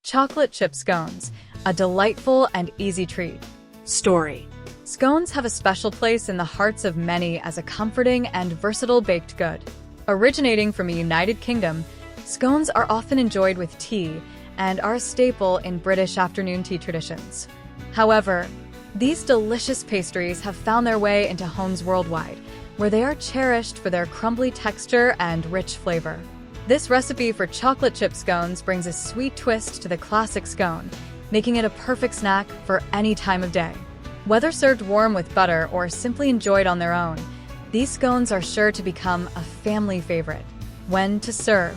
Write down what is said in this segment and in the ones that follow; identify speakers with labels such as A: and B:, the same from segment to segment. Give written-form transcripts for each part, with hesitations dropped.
A: Chocolate chip scones, a delightful and easy treat.
B: Story.
A: Scones have a special place in the hearts of many as a comforting and versatile baked good. Originating from the United Kingdom, scones are often enjoyed with tea and are a staple in British afternoon tea traditions. However, these delicious pastries have found their way into homes worldwide, where they are cherished for their crumbly texture and rich flavor. This recipe for chocolate chip scones brings a sweet twist to the classic scone, making it a perfect snack for any time of day. Whether served warm with butter or simply enjoyed on their own, these scones are sure to become a family favorite. When to serve,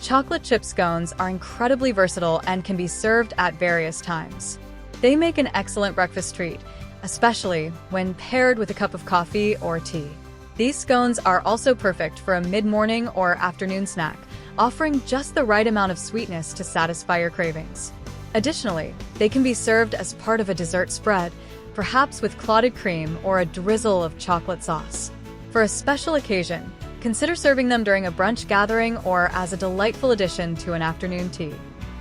A: chocolate chip scones are incredibly versatile and can be served at various times. They make an excellent breakfast treat, especially when paired with a cup of coffee or tea. These scones are also perfect for a mid-morning or afternoon snack, offering just the right amount of sweetness to satisfy your cravings. Additionally, they can be served as part of a dessert spread, perhaps with clotted cream or a drizzle of chocolate sauce. For a special occasion, consider serving them during a brunch gathering or as a delightful addition to an afternoon tea.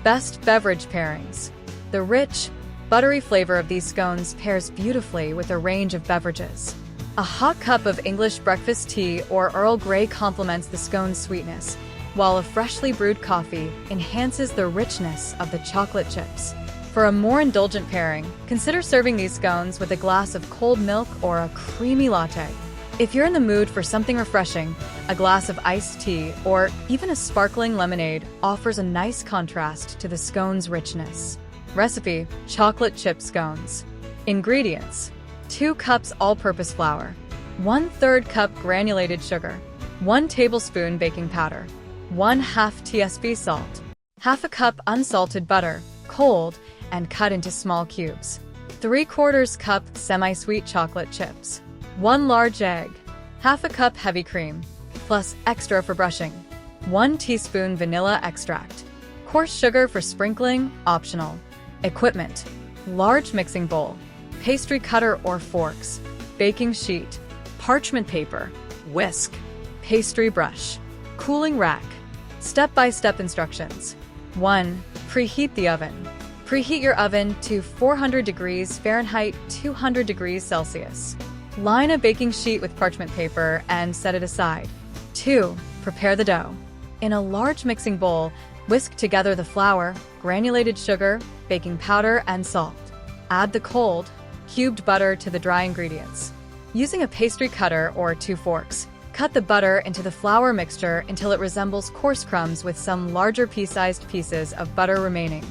A: Best beverage pairings. The rich, buttery flavor of these scones pairs beautifully with a range of beverages. A hot cup of English breakfast tea or Earl Grey complements the scone's sweetness, while a freshly brewed coffee enhances the richness of the chocolate chips. For a more indulgent pairing, consider serving these scones with a glass of cold milk or a creamy latte. If you're in the mood for something refreshing, a glass of iced tea or even a sparkling lemonade offers a nice contrast to the scone's richness. Recipe: chocolate chip scones. Ingredients: 2 cups all-purpose flour, 1/3 cup granulated sugar, 1 tablespoon baking powder, 1/2 tsp salt, 1/2 cup unsalted butter, cold and cut into small cubes, 3/4 cup semi-sweet chocolate chips, 1 large egg, 1/2 cup heavy cream, plus extra for brushing, 1 teaspoon vanilla extract, coarse sugar for sprinkling, optional. Equipment: large mixing bowl, pastry cutter or forks, baking sheet, parchment paper, whisk, pastry brush, cooling rack. Step-by-step instructions. 1. Preheat the oven. Preheat your oven to 400 degrees Fahrenheit, 200 degrees Celsius. Line a baking sheet with parchment paper and set it aside. 2. Prepare the dough. In a large mixing bowl, whisk together the flour, granulated sugar, baking powder, and salt. Add the cold, cubed butter to the dry ingredients. Using a pastry cutter or 2 forks, cut the butter into the flour mixture until it resembles coarse crumbs with some larger pea-sized pieces of butter remaining.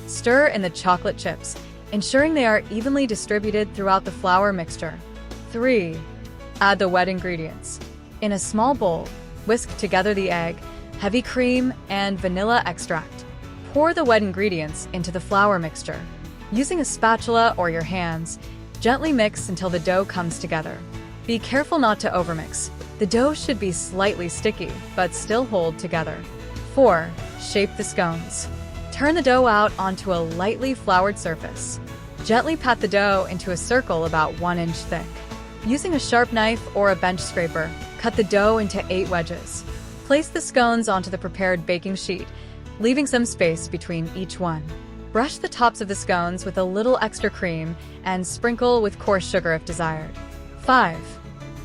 A: Stir in the chocolate chips, ensuring they are evenly distributed throughout the flour mixture. 3. Add the wet ingredients. In a small bowl, whisk together the egg, heavy cream, and vanilla extract. Pour the wet ingredients into the flour mixture. Using a spatula or your hands, gently mix until the dough comes together. Be careful not to overmix. The dough should be slightly sticky, but still hold together. 4. Shape the scones. Turn the dough out onto a lightly floured surface. Gently pat the dough into a circle about 1 inch thick. Using a sharp knife or a bench scraper, cut the dough into 8 wedges. Place the scones onto the prepared baking sheet, leaving some space between each one. Brush the tops of the scones with a little extra cream and sprinkle with coarse sugar if desired. 5.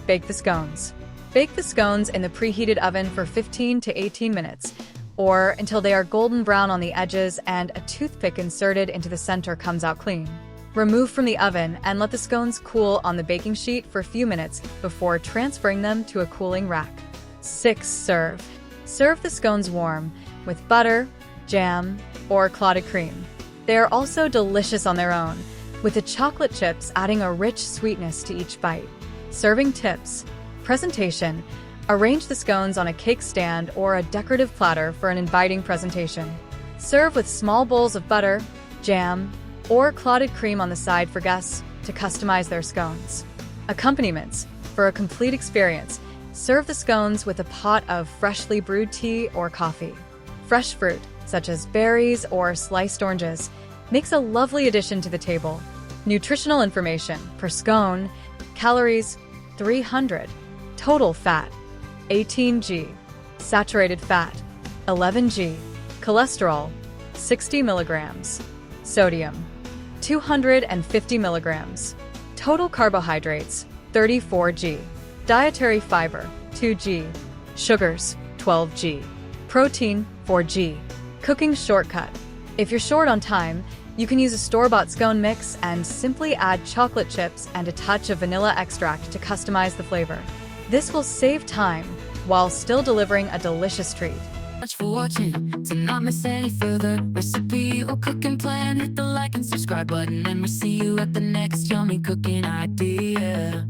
A: Bake the scones. Bake the scones in the preheated oven for 15 to 18 minutes, or until they are golden brown on the edges and a toothpick inserted into the center comes out clean. Remove from the oven and let the scones cool on the baking sheet for a few minutes before transferring them to a cooling rack. 6. Serve. Serve the scones warm, with butter, jam, or clotted cream. They are also delicious on their own, with the chocolate chips adding a rich sweetness to each bite. Serving tips. Presentation. Arrange the scones on a cake stand or a decorative platter for an inviting presentation. Serve with small bowls of butter, jam, or clotted cream on the side for guests to customize their scones. Accompaniments. For a complete experience, serve the scones with a pot of freshly brewed tea or coffee. Fresh fruit, such as berries or sliced oranges, makes a lovely addition to the table. Nutritional information per scone: calories 300, total fat 18 g, saturated fat 11 g, cholesterol 60 milligrams. Sodium, 250 milligrams. Total carbohydrates, 34 g. Dietary fiber, 2 g. Sugars, 12 g. Protein, 4 g. Cooking shortcut. If you're short on time, you can use a store-bought scone mix and simply add chocolate chips and a touch of vanilla extract to customize the flavor. This will save time while still delivering a delicious treat.
B: Much for watching. To not miss any further recipe or cooking plan, hit the like and subscribe button, and we'll see you at the next yummy cooking idea.